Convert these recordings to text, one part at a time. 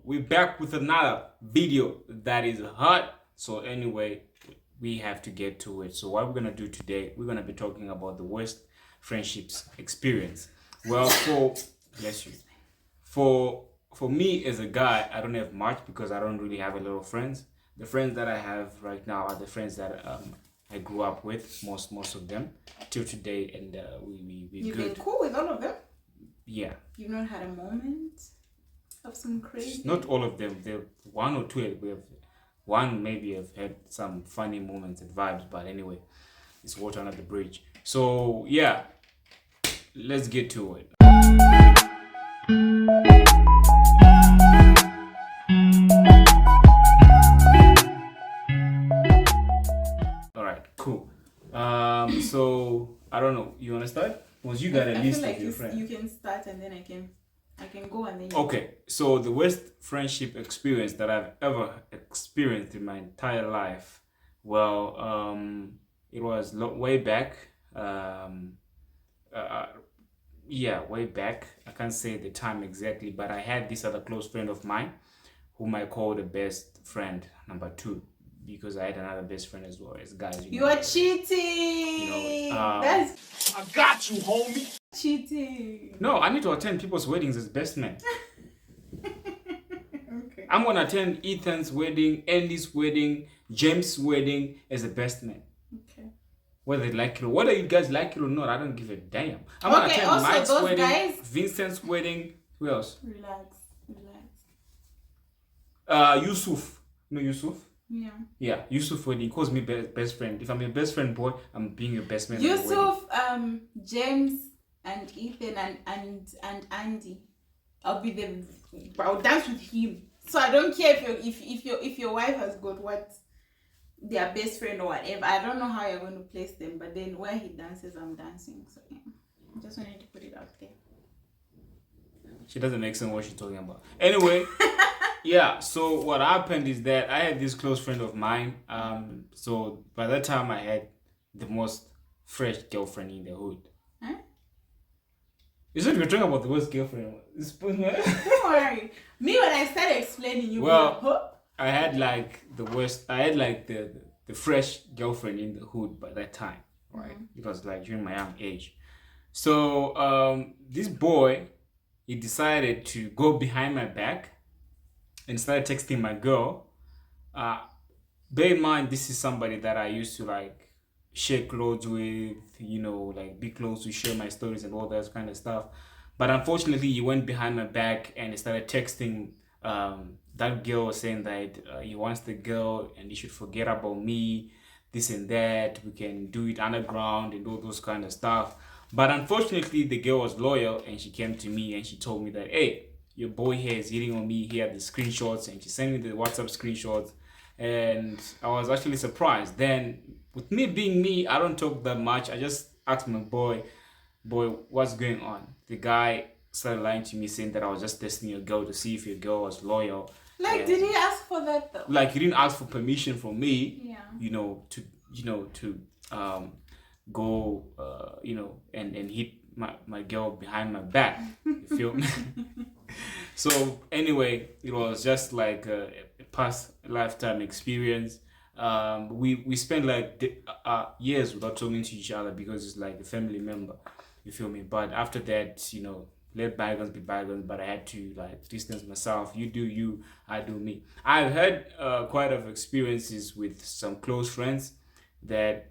we're back with another video that is hot. So anyway, we have to get to it. So what we're gonna do today, we're gonna be talking about the worst friendships experience. Well, bless you. For me as a guy, I don't have much because I don't really have a lot of friends. The friends that I have right now are the friends that I grew up with, most of them till today, and we You've good. been cool with all of them? Yeah. You've not had a moment of some crazy? Not all of them. There one or two. We have one maybe have had some funny moments and vibes, but anyway, it's water under the bridge. So yeah, let's get to it. All right, cool. So I don't know. You wanna start? Once you got a list feel like of your friends. you can start and then I can go and then you Okay, so the worst friendship experience that I've ever experienced in my entire life, well, it was way back. Yeah, way back. I can't say the time exactly, but I had this other close friend of mine, whom I call the best friend number 2, because I had another best friend as well as guys. You are cheating. That's I got you, homie. cheating. No, I need to attend people's weddings as best man. Okay. I'm gonna attend Ethan's wedding, Andy's wedding, James' wedding as a best man. Okay. Whether they like it or whether you guys like it or not, I don't give a damn. I'm gonna attend also Mike's those wedding, guys. Vincent's wedding. Who else? Relax. Yusuf. You know Yusuf? Yeah. Yeah, Yusuf wedding. He calls me best friend. If I'm your best friend, boy, I'm being your best man. at the wedding. Yusuf, James and Ethan and Andy. I'll dance with him. So I don't care if your wife has got what their best friend or whatever. I don't know how you're going to place them, but then where he dances, I'm dancing. So yeah, I just wanted to put it out there. She doesn't make sense what she's talking about. Anyway, yeah. So what happened is that I had this close friend of mine. So by that time I had the most fresh girlfriend in the hood. Huh? You said we were talking about the worst girlfriend. Don't worry. Me, when I started explaining, you Well, were like, huh? I had like the worst. I had like the fresh girlfriend in the hood by that time, right? Mm-hmm. It was like during my young age. So this boy, he decided to go behind my back and started texting my girl. Bear in mind, this is somebody that I used to like share clothes with, you know, like be close to share my stories and all that kind of stuff. But unfortunately, he went behind my back and he started texting that girl, saying that he wants the girl and he should forget about me, this and that. We can do it underground and all those kind of stuff. But unfortunately, the girl was loyal and she came to me and she told me that, hey, your boy here is hitting on me. He had the screenshots and she sent me the WhatsApp screenshots. And I was actually surprised. Then, with me being me, I don't talk that much. I just asked my boy, what's going on? The guy started lying to me, saying that I was just testing your girl to see if your girl was loyal. Like, And did he ask for that though? like he didn't ask for permission from me, Yeah. to go and hit my girl behind my back. You feel me? So anyway, it was just like a past lifetime experience. We spent like years without talking to each other because it's like a family member. You feel me? But after that, let bygones be bygones. But I had to like distance myself. You do you, I do me. I've had quite of experiences with some close friends that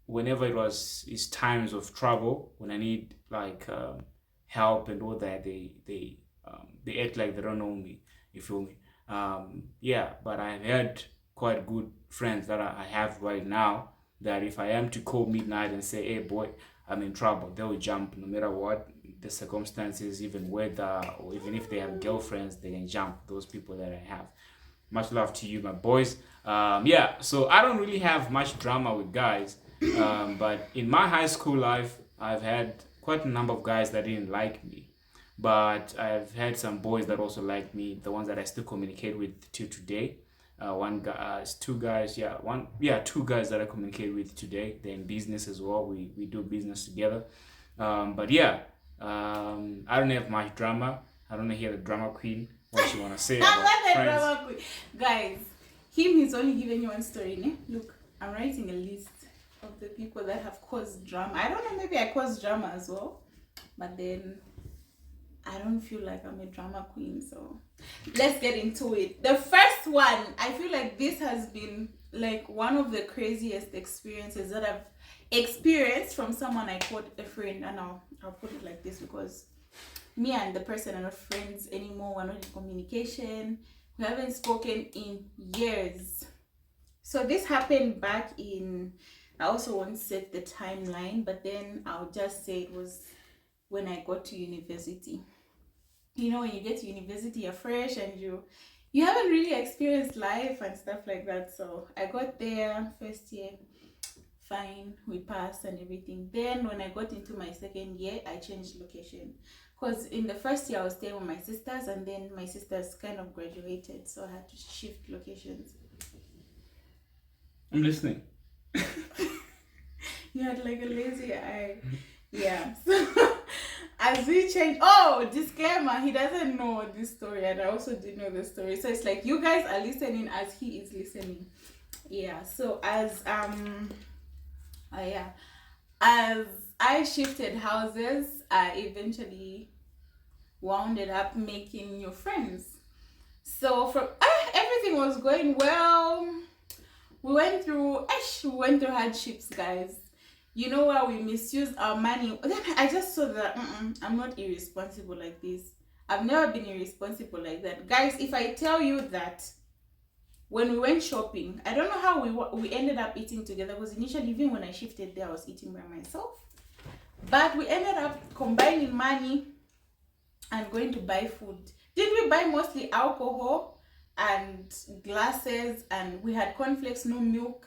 whenever it's times of trouble, when I need like help and all that, they act like they don't know me. You feel me? Yeah, but I've had quite good friends that I have right now that if I am to call midnight and say, hey boy, I'm in trouble, they will jump no matter what the circumstances, even weather, or even if they have girlfriends, they can jump. Those people that I have. Much love to you, my boys. Yeah, so I don't really have much drama with guys, but in my high school life, I've had quite a number of guys that didn't like me. But I've had some boys that also like me, the ones that I still communicate with till today. One guy, two guys, two guys that I communicate with today. They're in business as well. We do business together. But yeah, I don't have much drama. I don't know here the drama queen. what you want to say I'm about not a friends. drama queen. Guys, he's only given you one story, ne? Look, I'm writing a list of the people that have caused drama. I don't know, maybe I caused drama as well. But then I don't feel like I'm a drama queen, so let's get into it. The first one, I feel like this has been like one of the craziest experiences that I've experienced from someone I called a friend, and I'll put it like this because me and the person are not friends anymore. We're not in communication. We haven't spoken in years. So this happened back in, I also won't set the timeline, but then I'll just say it was when I got to university. You know, when you get to university, you're fresh and you haven't really experienced life and stuff like that. So I got there first year, fine, we passed and everything. Then when I got into my second year, I changed location. Because in the first year I was staying with my sisters, and then my sisters kind of graduated, so I had to shift locations. I'm listening. You had like a lazy eye. Yeah. So as we change, oh, disclaimer, he doesn't know this story, and I also didn't know the story. So it's like you guys are listening as he is listening. Yeah. So as I shifted houses, I eventually wounded up making new friends. So from everything was going well. We went through hardships, guys. You know where we misuse our money. Then I just saw that I'm not irresponsible like this. I've never been irresponsible like that, guys. If I tell you that when we went shopping, I don't know how we ended up eating together, because initially, even when I shifted there, I was eating by myself. But we ended up combining money and going to buy food. Did we buy mostly alcohol and glasses, and we had cornflakes, no milk.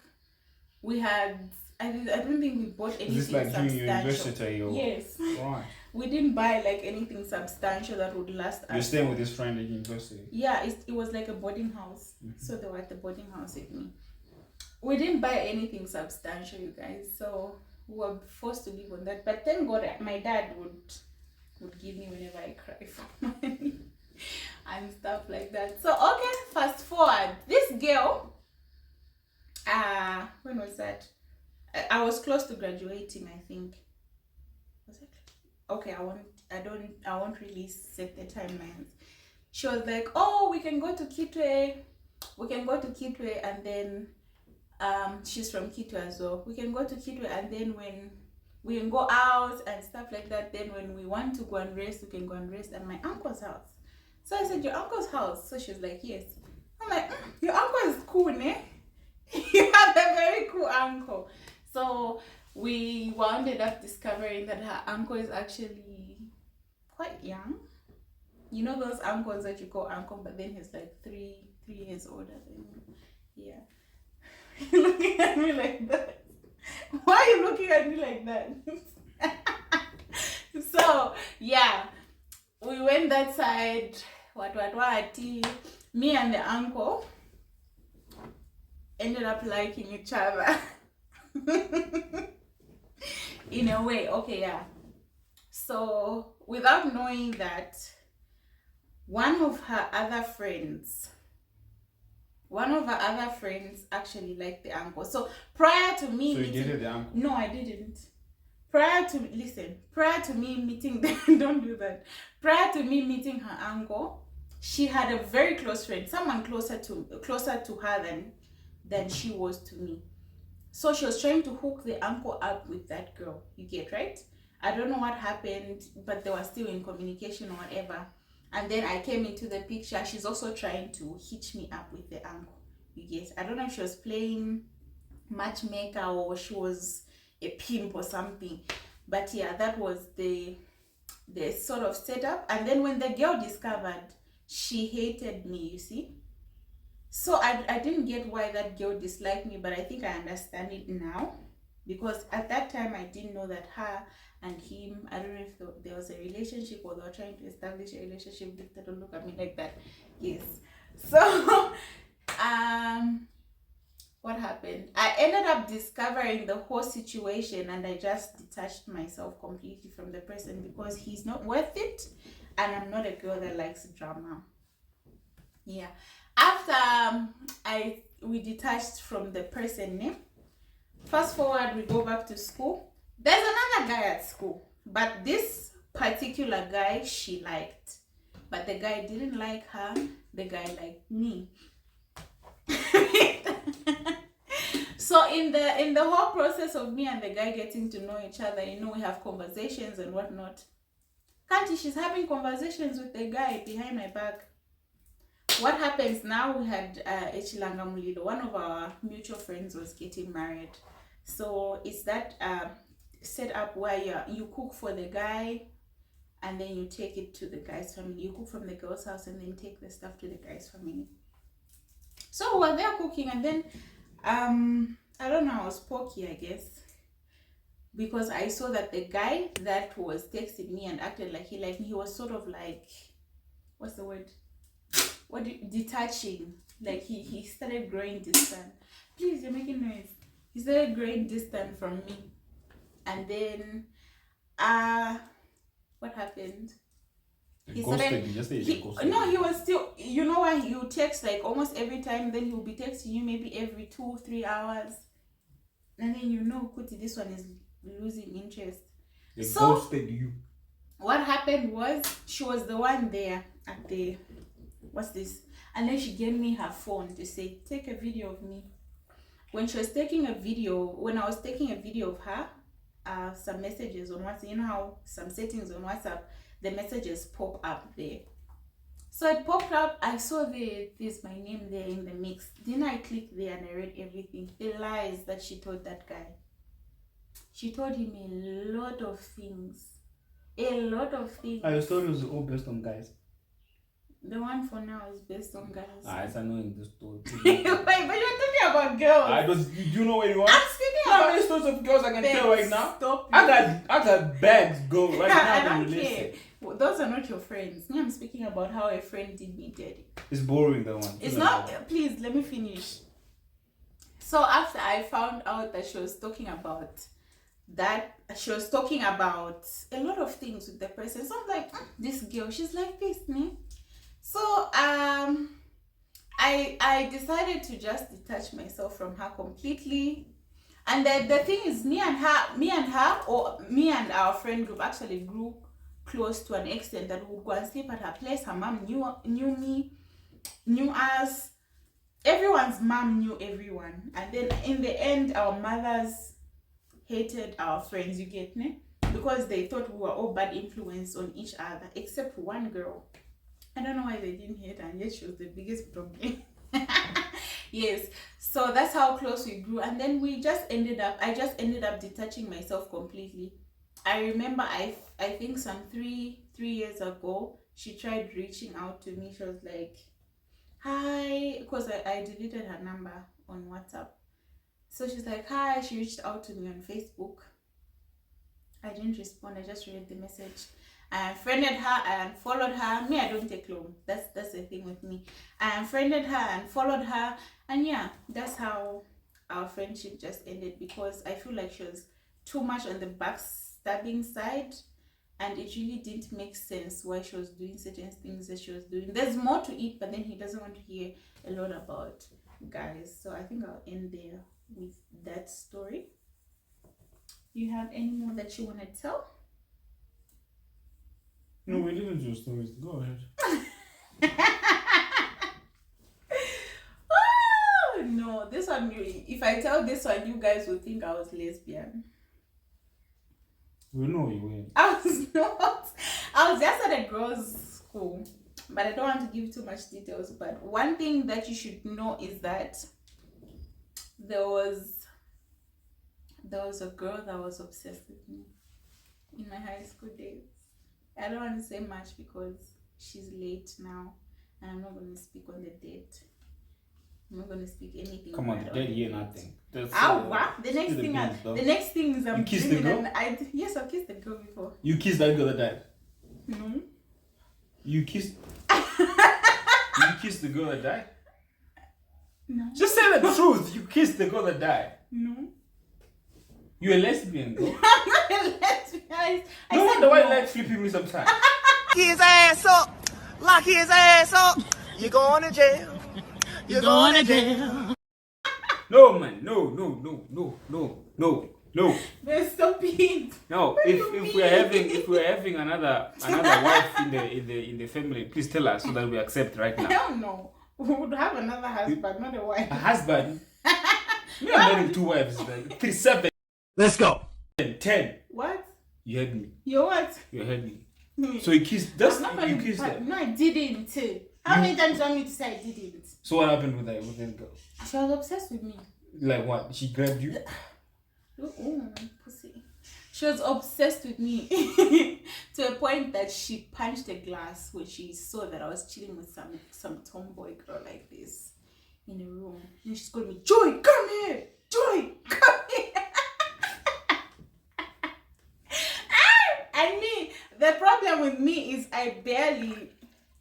We had, I don't think we bought anything Is this like substantial. university or? Yes. Right. We didn't buy like anything substantial that would last us. You're staying with this friend at university? Yeah, it was like a boarding house. Mm-hmm. So they were at the boarding house with me. We didn't buy anything substantial, you guys. So we were forced to live on that. But thank God my dad would give me whenever I cry for money and stuff like that. So okay, fast forward. This girl, when was that? I was close to graduating, I think. Was it? Okay, I won't really set the timelines. She was like, oh, we can go to Kitwe, and then she's from Kitwe as well. We can go to Kitwe, and then when we can go out and stuff like that, then when we want to go and rest, we can go and rest at my uncle's house. So I said, your uncle's house? So she was like, yes. I'm like, your uncle is cool, ne? You have a very cool uncle. So we wound up discovering that her uncle is actually quite young. You know those uncles that you call uncle, but then he's like three years older than you. Yeah. You're looking at me like that. Why are you looking at me like that? So yeah, we went that side. What? Me and the uncle ended up liking each other. In a way, okay, yeah. So without knowing that, one of her other friends actually liked the uncle. So prior to me so you dated the uncle? No, I didn't. Prior to me meeting don't do that. Prior to me meeting her uncle, she had a very close friend, someone closer to her than she was to me. So she was trying to hook the uncle up with that girl. You get, right? I don't know what happened, but they were still in communication or whatever. And then I came into the picture. She's also trying to hitch me up with the uncle. You get? I don't know if she was playing matchmaker or she was a pimp or something. But yeah, that was the sort of setup. And then when the girl discovered, she hated me, you see. So I didn't get why that girl disliked me, but I think I understand it now. Because at that time, I didn't know that her and him, I don't know if there was a relationship or they were trying to establish a relationship. They don't look at me like that. Yes. So, what happened? I ended up discovering the whole situation, and I just detached myself completely from the person because he's not worth it. And I'm not a girl that likes drama. Yeah. After we detached from the person name, fast forward, we go back to school. There's another guy at school, but this particular guy she liked, but the guy didn't like her. The guy liked me. So in the whole process of me and the guy getting to know each other, we have conversations and whatnot. Kanti, she's having conversations with the guy behind my back. What happens now? We had Echilanga Mulido, one of our mutual friends was getting married. So it's that set up where you cook for the guy and then you take it to the guy's family. You cook from the girl's house and then take the stuff to the guy's family. So while they're cooking, and then I don't know, I was pokey, I guess, because I saw that the guy that was texting me and acted like he liked me, he was sort of like, what's the word? Detaching. Like he started growing distant. Please, you're making noise. He started growing distant from me. And then what happened? He was still, why he would text like almost every time, then he'll be texting you maybe every 2-3 hours. And then Kuti, this one is losing interest. So ghosted you. What happened was she was the one there at the what's this? And then she gave me her phone to say, take a video of me. When I was taking a video of her, some messages on WhatsApp, how some settings on WhatsApp, the messages pop up there. So it popped up, I saw there's my name there in the mix. Then I clicked there and I read everything. The lies that she told that guy. She told him a lot of things. A lot of things. Your story was all based on guys. The one for now is based on guys. It's annoying, this story. Wait, but you're talking about girls. Do you know where you are? I'm speaking How about many stories of girls I can tell right now? Stop I got bags go right now. I don't care. Well, those are not your friends. Me, I'm speaking about how a friend did me dirty. It's boring, that one. It's not. Please, let me finish. So after I found out that she was talking about a lot of things with the person. So I'm like, this girl, she's like this, me. So I decided to just detach myself from her completely. And the thing is, me and our friend group actually grew close to an extent that we would go and sleep at her place. Her mom knew me, knew us. Everyone's mom knew everyone. And then in the end, our mothers hated our friends, you get me? Because they thought we were all bad influence on each other, except one girl. I don't know why they didn't hate her, and yet she was the biggest problem. Yes, so that's how close we grew. And then I just ended up detaching myself completely. I remember I think some 3 years ago, she tried reaching out to me. She was like, hi, because I deleted her number on WhatsApp. So she's like, hi. She reached out to me on Facebook. I didn't respond. I just read the message. I unfriended her. I unfollowed her. Me, I don't take long. That's the thing with me. I unfriended her and followed her. And yeah, that's how our friendship just ended, because I feel like she was too much on the backstabbing side. And it really didn't make sense why she was doing certain things that she was doing. There's more to it, but then he doesn't want to hear a lot about guys. So I think I'll end there with that story. Do you have any more that you want to tell? No, we didn't do stories. Go ahead. Oh, no, this one, if I tell this one, you guys will think I was lesbian. We know you win. I was not. I was just at a girls' school, but I don't want to give too much details. But one thing that you should know is that there was a girl that was obsessed with me in my high school days. I don't want to say much because she's late now, and I'm not going to speak on the date. I'm not going to speak anything. Come on, the dead year, nothing. The next thing is I'm kissed the girl? Yes, I've kissed the girl before. You kissed that girl that died? No. You kissed the girl that died? No. Just say the truth. You kissed the girl that died? No. You a lesbian, girl? I'm not a lesbian. No wonder why you like flipping me sometimes. Lock his ass up. Lock his ass up. You're going to jail. You're going to jail. No, man, no. Then stop it. No, What do you if mean? we're having another wife in the family, please tell us so that we accept right now. Hell no. We would have another husband, not a wife. A husband? Me, I'm married 2 wives, like 3, 7, Let's go. 10. What? You heard me. You what? You heard me. So you kissed. That's you kissed her. No, I didn't. How many times do you want me to say I didn't? So what happened with that girl? She was obsessed with me. Like what? She grabbed you? Oh, pussy. She was obsessed with me to a point that she punched a glass when she saw that I was chilling with some tomboy girl like this in a room. And she's calling me, Joy, come here! Joy, come here! And me, the problem with me is I barely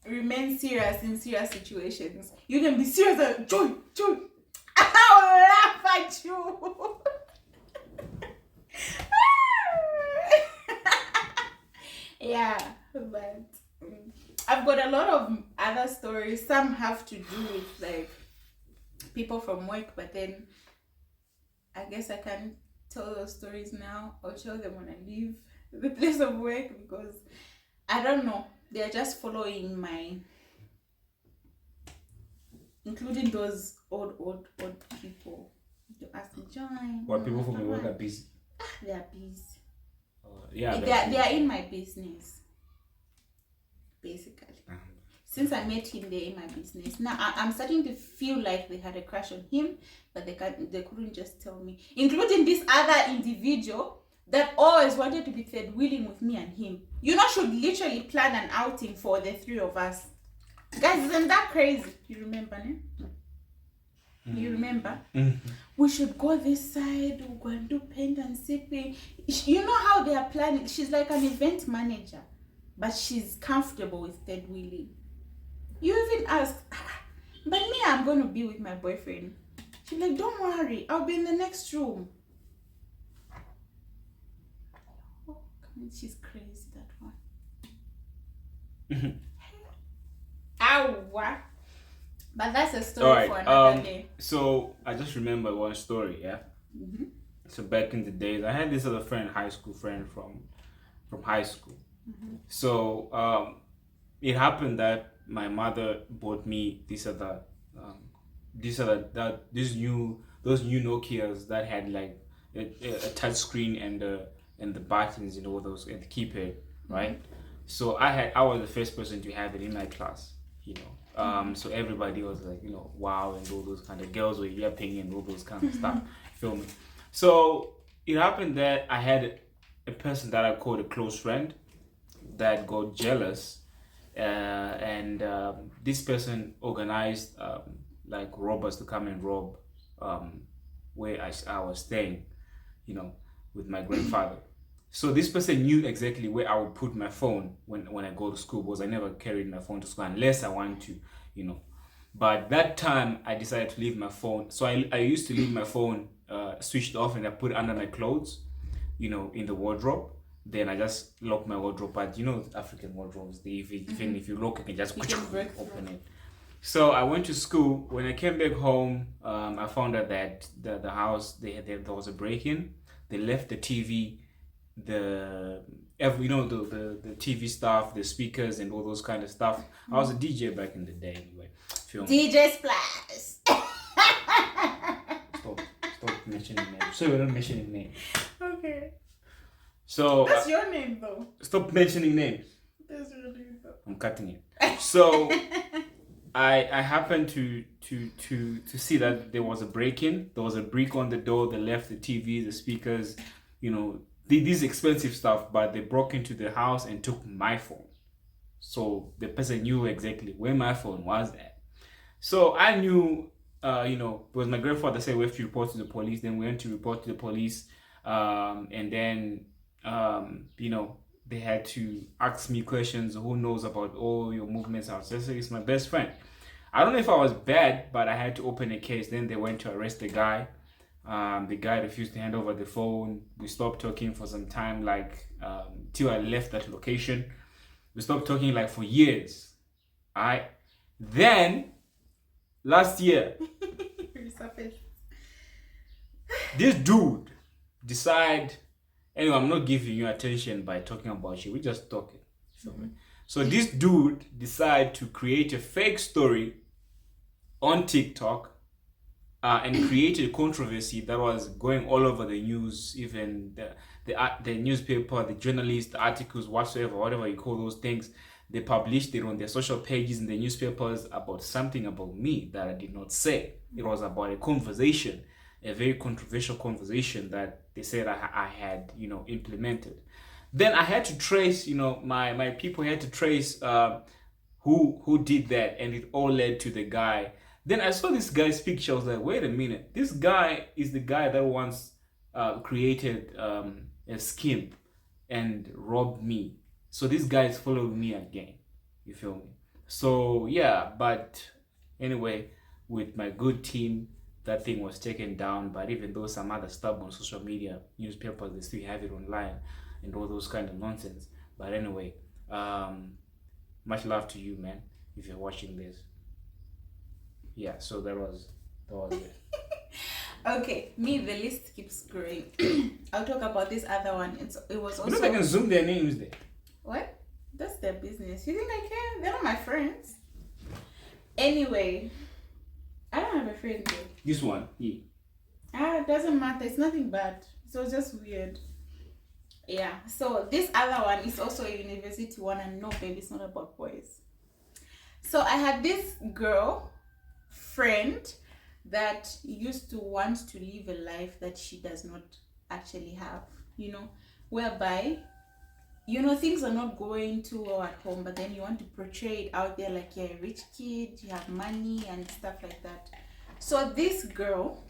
remain serious in serious situations. You can be serious and Joy, I'll laugh at you. Yeah, but I've got a lot of other stories. Some have to do with like people from work, but then I guess I can't tell those stories now. I'll tell them when I leave the place of work because I don't know. They're just following my, including those old people. You ask me, join. What people from your work are busy? They are busy. Yeah, They are in my business, basically. Since I met him, they're in my business. Now I'm starting to feel like they had a crush on him, but they couldn't just tell me. Including this other individual that always wanted to be third wheeling with me and him. You know, should literally plan an outing for the 3 of us. Guys, isn't that crazy? You remember, ne? You remember? Mm-hmm. We should go this side, we'll go and do paint and sipping. You know how they are planning. She's like an event manager, but she's comfortable with third wheeling. You even ask, but me, I'm going to be with my boyfriend. She's like, don't worry, I'll be in the next room. Oh, she's crazy, that one. Ow. But that's a story for another day. So I just remember one story, yeah. Mm-hmm. So back in the days, I had this other friend, high school friend from high school. Mm-hmm. So it happened that my mother bought me those new Nokias that had like a touch screen and the buttons, you know, those and the keypad, right? Mm-hmm. So I was the first person to have it in my class, you know. So everybody was like, you know, wow, and all those kind of girls were yapping and all those kind of stuff, filming. So it happened that I had a person that I called a close friend that got jealous, and this person organized like robbers to come and rob where I was staying, you know, with my grandfather. So this person knew exactly where I would put my phone when I go to school, because I never carried my phone to school unless I want to, you know. But that time I decided to leave my phone. So I used to leave my phone switched off and I put it under my clothes, you know, in the wardrobe. Then I just lock my wardrobe. But you know, African wardrobes, even if you lock, you can just open it. So I went to school. When I came back home, I found out that the house, there was a break-in. They left the TV, the TV stuff, the speakers and all those kind of stuff. I was a DJ back in the day anyway. DJ Splash. Stop mentioning names. So we're not mentioning names. Okay. So that's your name though. Stop mentioning names. That's your name though. I'm cutting it. So I happened to see that there was a break-in. There was a brick on the door. They left the TV, the speakers, you know, these expensive stuff, but they broke into the house and took my phone. So the person knew exactly where my phone was at. So I knew, you know, because my grandfather said we have to report to the police. Then we went to report to the police, and then you know, they had to ask me questions. Who knows about all your movements? I was just like, it's my best friend. I don't know if I was bad, but I had to open a case. Then they went to arrest the guy. The guy refused to hand over the phone. We stopped talking for some time, like till I left that location. We stopped talking like for years. Then last year, this dude decide. Anyway, I'm not giving you attention by talking about you. We're just talking. So this dude decide to create a fake story on TikTok and created a controversy that was going all over the news, even the newspaper, the journalists, the articles, whatsoever, whatever you call those things. They published it on their social pages in the newspapers about something about me that I did not say. It was about a conversation, a very controversial conversation that they said I had, implemented. Then I had to trace, my people had to trace who did that, and it all led to the guy. Then I saw this guy's picture. I was like, wait a minute, this guy is the guy that once created a scheme and robbed me. So this guy is following me again. You feel me? So yeah, but anyway, with my good team, that thing was taken down. But even though some other stuff on social media, newspapers, they still have it online and all those kind of nonsense. But anyway, much love to you, man, if you're watching this. Yeah, so that was it. Okay, me, the list keeps growing. I'll talk about this other one. It was also. You know, I can zoom their names there. What? That's their business. You think I care? They're not my friends. Anyway, I don't have a friend though. This one, yeah. It doesn't matter. It's nothing bad. So it's just weird. Yeah. So this other one is also a university one, and no, baby, it's not about boys. So I had this girl friend that used to want to live a life that she does not actually have, whereby things are not going too well at home, but then you want to portray it out there like you're a rich kid, you have money and stuff like that. So this girl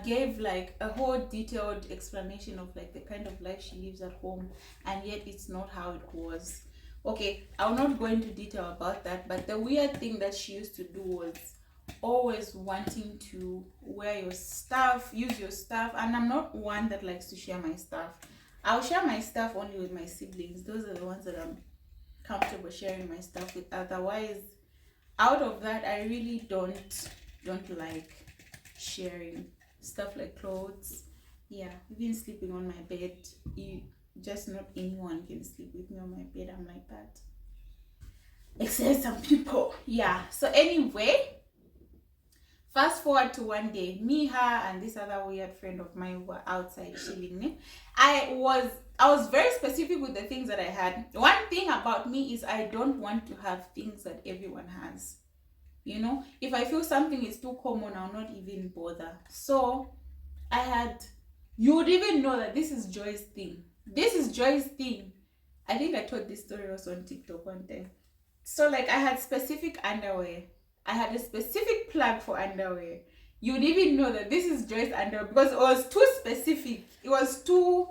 gave like a whole detailed explanation of like the kind of life she lives at home, and yet it's not how it was. Okay, I'll not go into detail about that, but the weird thing that she used to do was always wanting to wear your stuff, use your stuff, and I'm not one that likes to share my stuff. I'll share my stuff only with my siblings. Those are the ones that I'm comfortable sharing my stuff with. Otherwise, out of that, I really don't like sharing stuff like clothes. Yeah, even sleeping on my bed. Just not anyone can sleep with me on my bed. I'm like that. Except some people. Yeah. So anyway, fast forward to one day, me, her, and this other weird friend of mine were outside chilling. I was very specific with the things that I had. One thing about me is I don't want to have things that everyone has. If I feel something is too common, I'll not even bother. So you would even know that this is Joy's thing. This is Joy's thing. I think I told this story also on TikTok one time. So like I had specific underwear. I had a specific plug for underwear. You'd even know that this is Joy's underwear because it was too specific. It was too,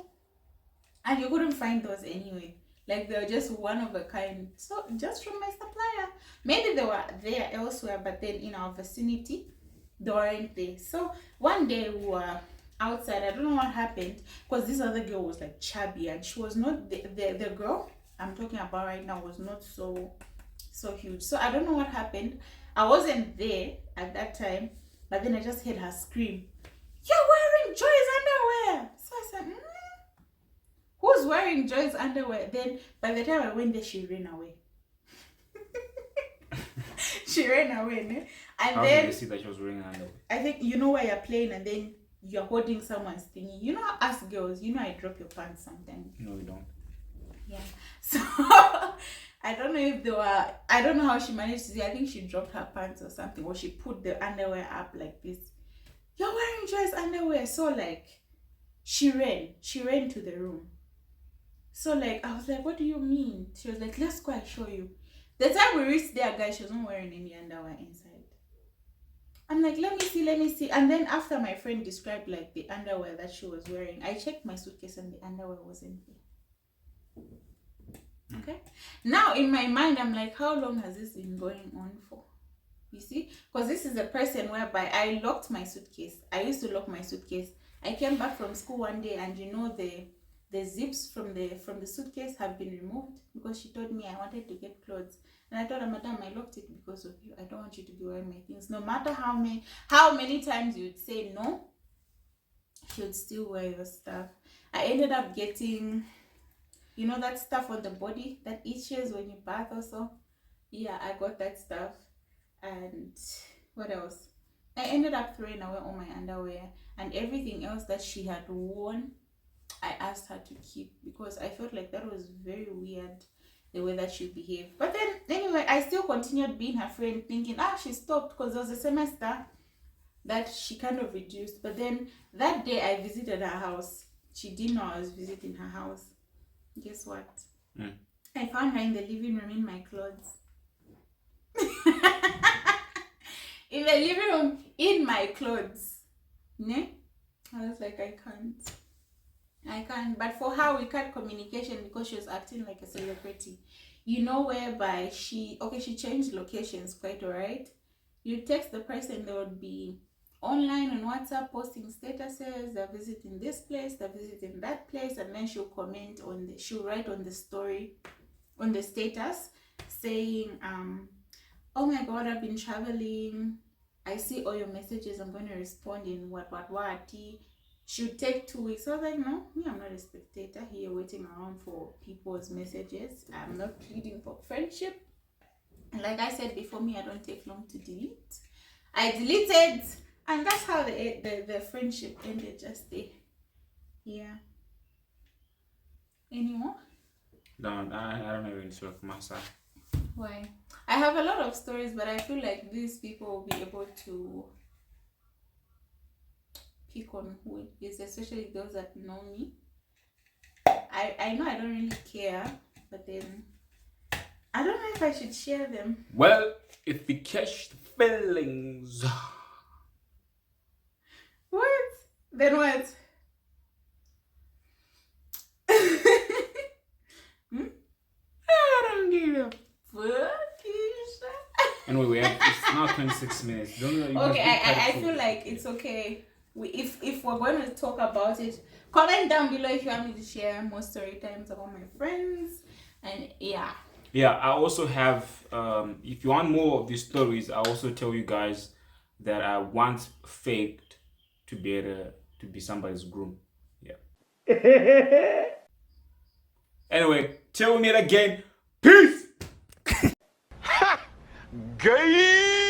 and you couldn't find those anyway. Like they were just one of a kind. So just from my supplier. Maybe they were there elsewhere, but then in our vicinity, they weren't there. So one day we were outside. I don't know what happened because this other girl was like chubby, and she was not the girl I'm talking about right now was not so huge. So I don't know what happened. I wasn't there at that time, but then I just heard her scream, "You're wearing Joy's underwear!" So I said, who's wearing Joy's underwear? Then by the time I went there, she ran away. She ran away, ne? And How then did you see that she was wearing underwear? I think where you're playing and then you're holding someone's thingy. Us girls, I drop your pants sometimes. No, you don't. Yeah. So I don't know if I don't know how she managed to see. I think she dropped her pants or something, or she put the underwear up like this. "You're wearing Joy's underwear." So like she ran to the room. So like I was like, "What do you mean?" She was like, "Let's go and show you." The time we reached there, guys, she wasn't wearing any underwear inside. I'm like, let me see. And then after my friend described like the underwear that she was wearing, I checked my suitcase and the underwear wasn't there. Okay. Now in my mind, I'm like, how long has this been going on for? You see? Because this is a person whereby I locked my suitcase. I used to lock my suitcase. I came back from school one day and the zips from the suitcase have been removed because she told me I wanted to get clothes. And I told her, Madam, I locked it because of you. I don't want you to be wearing my things. No matter how many times you'd say no, she would still wear your stuff. I ended up getting, you know, that stuff on the body that itches when you bath or so. Yeah, I got that stuff. And what else? I ended up throwing away all my underwear and everything else that she had worn. I asked her to keep because I felt like that was very weird, the way that she behaved. But then anyway, I still continued being her friend, thinking she stopped because there was a semester that she kind of reduced. But then that day I visited her house. She didn't know I was visiting her house. Guess what? I found her in the living room in my clothes. In the living room in my clothes. Ne? I was like, I can't. But for her, we cut communication because she was acting like a celebrity. You know, whereby she changed locations quite alright. You text the person, they would be online on WhatsApp posting statuses, they're visiting this place, they're visiting that place, and then she'll write on the story, on the status, saying, oh my god, I've been traveling, I see all your messages, I'm going to respond in what. Should take 2 weeks. I was like, no, I'm not a spectator here waiting around for people's messages. I'm not pleading for friendship. And like I said before, I don't take long to delete. I deleted, and that's how the friendship ended just there. Yeah. Any more? No, I don't have any story for myself. Why? I have a lot of stories, but I feel like these people will be able to pick on who it is, especially those that know me. I know I don't really care, but then I don't know if I should share them. Well, if we catch the feelings. What? Then what? I don't give a Fuck. Anyway, it's now 26 minutes. Okay, I feel like it's okay. If we're going to talk about it, comment down below if you want me to share more story times about my friends. And yeah, I also have, if you want more of these stories, I also tell you guys that I once faked to be somebody's groom. Yeah. Anyway, till we meet again. Peace. Gay!